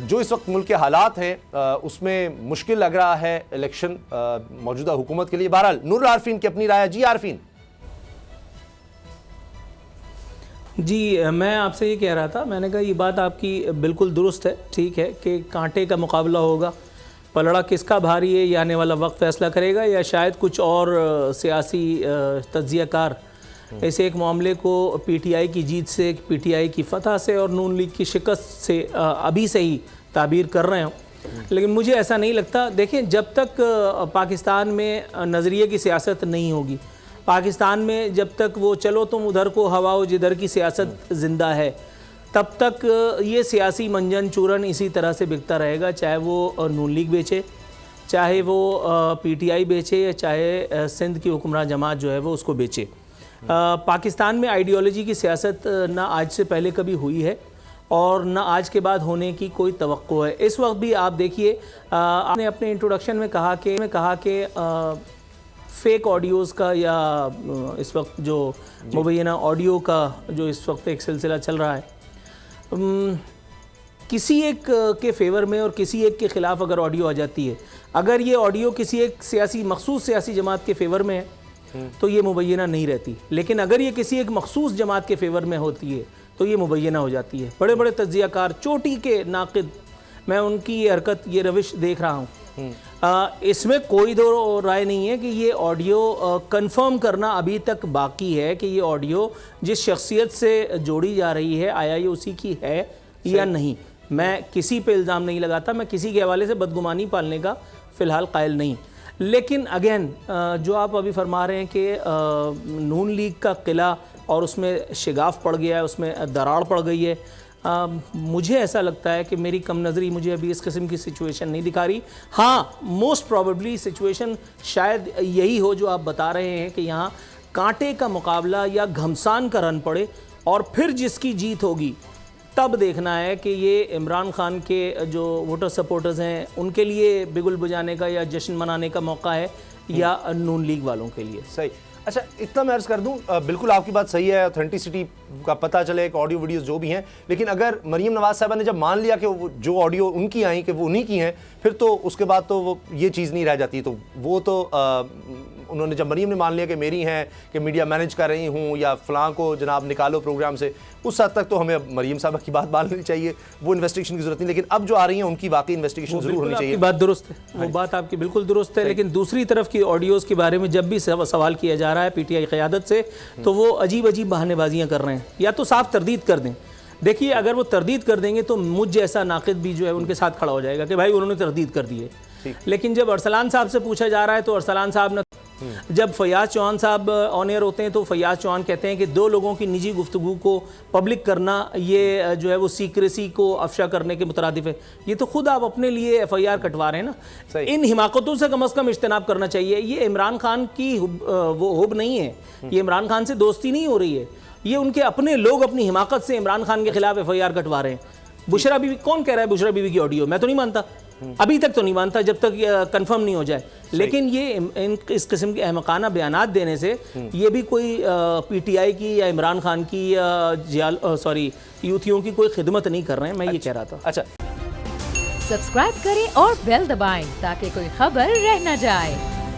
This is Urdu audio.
جو اس وقت ملک کے حالات ہیں اس میں مشکل لگ رہا ہے الیکشن موجودہ حکومت کے لیے. بہرحال نور العارفین کی اپنی رائے. جی عارفین. جی میں آپ سے یہ کہہ رہا تھا, میں نے کہا یہ بات آپ کی بالکل درست ہے, ٹھیک ہے کہ کانٹے کا مقابلہ ہوگا, پلڑا کس کا بھاری ہے یہ آنے والا وقت فیصلہ کرے گا, یا شاید کچھ اور سیاسی تجزیہ کار اس ایک معاملے کو پی ٹی آئی کی جیت سے, پی ٹی آئی کی فتح سے اور نون لیگ کی شکست سے ابھی سے ہی تعبیر کر رہے ہوں. لیکن مجھے ایسا نہیں لگتا. دیکھیں جب تک پاکستان میں نظریے کی سیاست نہیں ہوگی, پاکستان میں جب تک وہ چلو تم ادھر کو ہوا و جدھر کی سیاست زندہ ہے, تب تک یہ سیاسی منجن چورن اسی طرح سے بکتا رہے گا, چاہے وہ نون لیگ بیچے, چاہے وہ پی ٹی آئی بیچے, یا چاہے سندھ کی حکمراں جماعت جو ہے وہ اس کو بیچے. پاکستان میں آئیڈیالوجی کی سیاست نہ آج سے پہلے کبھی ہوئی ہے اور نہ آج کے بعد ہونے کی کوئی توقع ہے. اس وقت بھی آپ دیکھیے, آپ نے اپنے انٹروڈکشن میں کہا کہ فیک آڈیوز کا یا اس وقت جو مبینہ آڈیو کا جو اس وقت ایک سلسلہ چل رہا ہے, کسی ایک کے فیور میں اور کسی ایک کے خلاف اگر آڈیو آ جاتی ہے, اگر یہ آڈیو کسی ایک مخصوص سیاسی جماعت کے فیور میں ہے تو یہ مبینہ نہیں رہتی, لیکن اگر یہ کسی ایک مخصوص جماعت کے فیور میں ہوتی ہے تو یہ مبینہ ہو جاتی ہے. بڑے بڑے تجزیہ کار, چوٹی کے ناقد, میں ان کی یہ حرکت, یہ روش دیکھ رہا ہوں. اس میں کوئی دو رائے نہیں ہے کہ یہ آڈیو کنفرم کرنا ابھی تک باقی ہے کہ یہ آڈیو جس شخصیت سے جوڑی جا رہی ہے آیا یہ اسی کی ہے یا نہیں. میں کسی پہ الزام نہیں لگاتا, میں کسی کے حوالے سے بدگمانی پالنے کا فی الحال قائل نہیں. لیکن اگین جو آپ ابھی فرما رہے ہیں کہ نون لیگ کا قلعہ اور اس میں شگاف پڑ گیا ہے, اس میں دراڑ پڑ گئی ہے, مجھے ایسا لگتا ہے کہ میری کم نظری مجھے ابھی اس قسم کی سچویشن نہیں دکھا رہی. ہاں موسٹ پروبیبلی سچویشن شاید یہی ہو جو آپ بتا رہے ہیں کہ یہاں کانٹے کا مقابلہ یا گھمسان کا رن پڑے, اور پھر جس کی جیت ہوگی تب دیکھنا ہے کہ یہ عمران خان کے جو ووٹر سپورٹرز ہیں ان کے لیے بگل بجانے کا یا جشن منانے کا موقع ہے یا نون لیگ والوں کے لیے. صحیح. اچھا اتنا میں عرض کر دوں, بالکل آپ کی بات صحیح ہے, اوتھینٹسٹی کا پتہ چلے کہ آڈیو ویڈیوز جو بھی ہیں, لیکن اگر مریم نواز صاحبہ نے جب مان لیا کہ جو آڈیو ان کی آئیں کہ وہ انہی کی ہیں, پھر تو اس کے بعد تو وہ یہ چیز نہیں رہ جاتی. تو وہ تو انہوں نے جب مریم نے مان لیا کہ میری ہیں, کہ میڈیا مینیج کر رہی ہوں یا فلاں کو جناب نکالو پروگرام سے, اس حد تک تو ہمیں مریم صاحبہ کی بات ماننی چاہیے, وہ انویسٹیگیشن کی ضرورت نہیں. لیکن اب جو آ رہی ہیں ان کی واقعی انویسٹیگیشن ضرور ہونی چاہیے. بات درست ہے, وہ بات آپ کی بالکل درست ہے. لیکن دوسری طرف کی آڈیوز کے بارے میں جب بھی سوال کیا جا رہا ہے پی ٹی آئی قیادت سے, تو وہ عجیب بہانے بازیاں کر رہے ہیں, یا تو صاف تردید کر دیں. دیکھیے اگر وہ تردید کر دیں گے تو مجھ جیسا ناقد بھی جو ہے ان کے ساتھ کھڑا ہو جائے گا کہ بھائی انہوں نے تردید کر دی ہے. لیکن جب ارسلان صاحب سے پوچھا جا رہا ہے تو ارسلان صاحب نے, جب فیاض چوہان صاحب آن ایئر ہوتے ہیں تو فیاض چوہان کہتے ہیں کہ 2 لوگوں کی نجی گفتگو کو پبلک کرنا یہ جو ہے وہ سیکریسی کو افشا کرنے کے مترادف ہے. یہ تو خود آپ اپنے لیے ایف آئی آر کٹوا رہے ہیں نا. ان حماقتوں سے کم از کم اجتناب کرنا چاہیے. یہ عمران خان کی وہ ہوب نہیں ہے, یہ عمران خان سے دوستی نہیں ہو رہی ہے, یہ ان کے اپنے لوگ اپنی حماقت سے عمران خان کے خلاف ایف آئی آر کٹوا رہے ہیں. بشرا بی بی, کون کہہ رہا ہے بشرا بی بی کی آڈیو؟ میں تو نہیں مانتا, ابھی تک تو نہیں مانتا جب تک کنفرم نہیں ہو جائے. لیکن یہ اس قسم کے احمقانہ بیانات دینے سے یہ بھی کوئی پی ٹی آئی کی یا عمران خان کی یا یوتھیوں کی کوئی خدمت نہیں کر رہے ہیں. میں یہ کہہ رہا تھا. اچھا سبسکرائب کریں اور بیل دبائیں تاکہ کوئی خبر رہ نہ جائے.